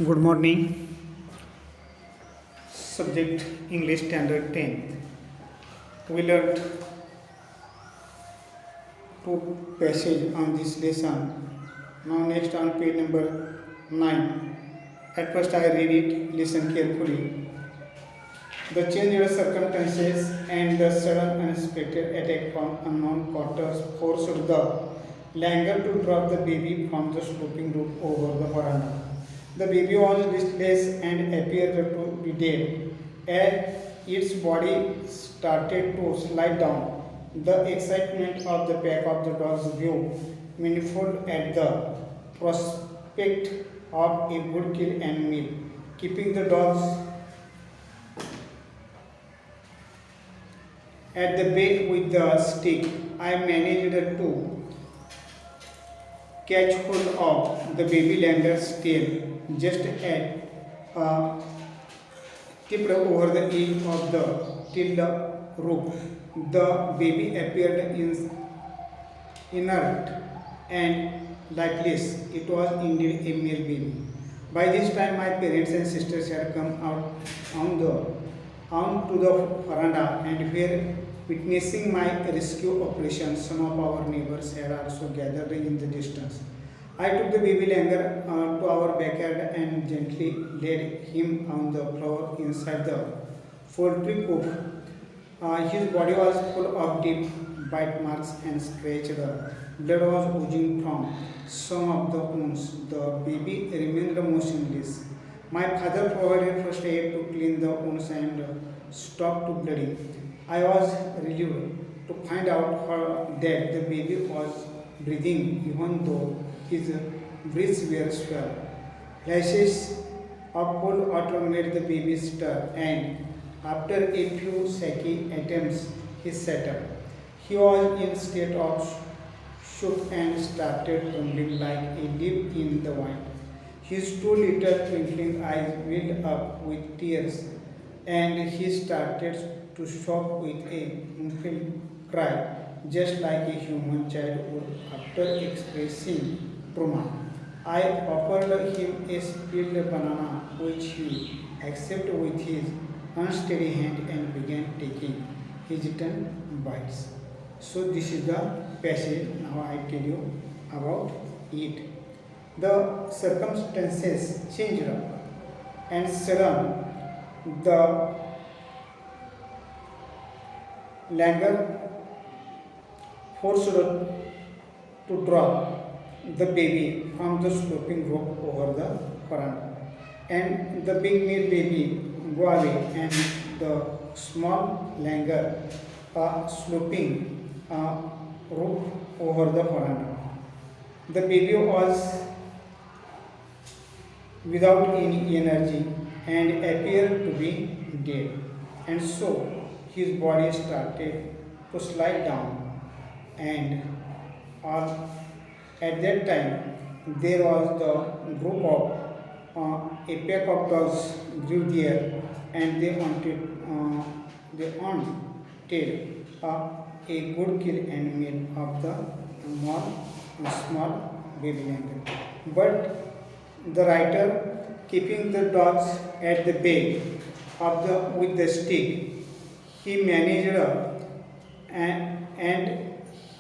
Good morning. Subject English Standard 10. We learned two passages on this lesson. Now next on page number 9. At first I read it, listen carefully. The changed circumstances and the sudden unexpected attack from unknown quarters forced the Langer to drop the baby from the sloping roof over the veranda. The baby was listless and appeared to be dead. As its body started to slide down, the excitement of the pack of the dogs grew meaningful at the prospect of a good kill and meal. Keeping the dogs at the bay with the stick, I managed to catch hold of the baby langer's tail just as tipped over the edge of the till roof. The baby appeared inert and lifeless. It was indeed a male baby. By this time, my parents and sisters had come out onto the veranda and were witnessing my rescue operation. Some of our neighbors had also gathered in the distance. I took the baby Langer to our backyard and gently laid him on the floor inside the poultry coop. His body was full of deep bite marks and scratched. Blood was oozing from some of the wounds. The baby remained motionless. My father provided first aid to clean the wounds and stop to bleeding. I was relieved to find out that the baby was breathing even though his breaths were swelled. Flashes of cold water made the baby stir, and after a few shaky attempts, he sat up. He was in state of shook and started trembling like a leaf in the wind. His two little twinkling eyes filled up with tears, and he started to sob with a muffled cry, just like a human child would after expressing trauma. I offered him a spilled banana, which he accepted with his unsteady hand and began taking hesitant bites. So this is the passage. Now I tell you about it. The circumstances changed and sudden the Langer forced to drop the baby from the sloping roof over the veranda. And the big male baby go away and the small Langer sloping roof over the veranda. The baby was without any energy and appeared to be dead. And so his body started to slide down, and all at that time there was the group of a pack of dogs grew there, and they wanted a good kill and meal of the small baby Langer. But the writer, keeping the dogs at the bay of the with the stick, he managed and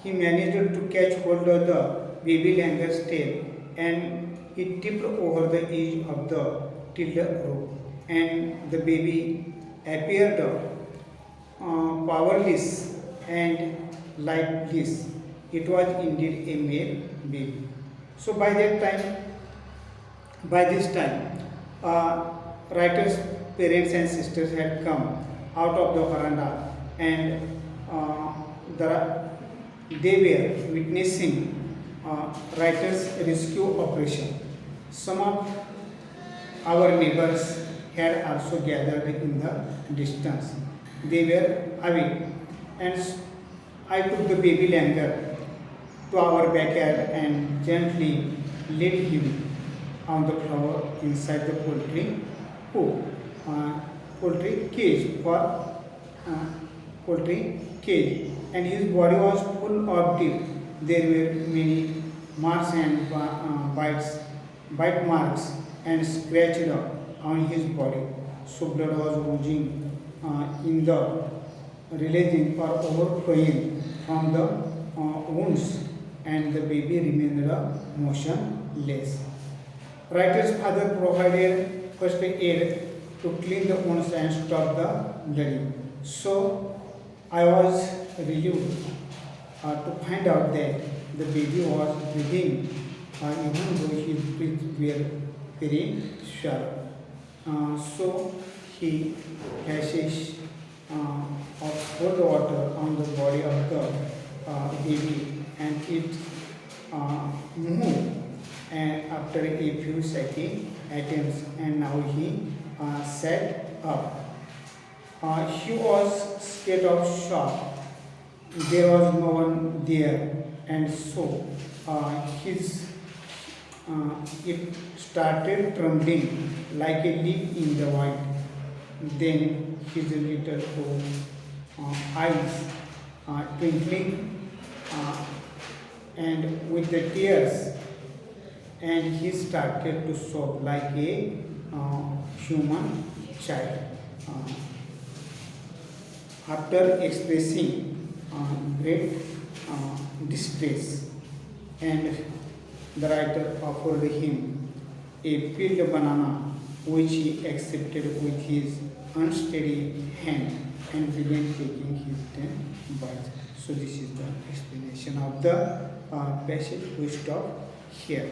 he managed to catch hold of the baby Langer's tail, and it tipped over the edge of the till roof, and the baby appeared powerless and lifeless. It was indeed a male baby. So by this time, writer's parents and sisters had come out of the veranda, and the, they were witnessing writer's rescue operation. Some of our neighbors had also gathered in the distance. They were away, and I took the baby Langer to our backyard and gently laid him on the floor inside the coop, poultry cage for poultry cage, and his body was full of teeth. There were many marks and bite marks and scratched on his body. So blood was oozing in the releasing or overflowing from the wounds, and the baby remained motionless. Writer's father provided first aid to clean the wounds and stop the bleeding. So I was relieved to find out that the baby was breathing, even though his breath were very shallow. So he flashes of cold water on the body of the baby, and it moved and after a few second attempts, and now he sat up. He was scared of shock. There was no one there, and so his it started trembling like a leaf in the wind. Then his little eyes twinkling, and with the tears, and he started to sob like a human child. Uh, After expressing great distress, and the writer offered him a peeled banana, which he accepted with his unsteady hand and began taking his 10 bites. So this is the explanation of the passage. We stop here.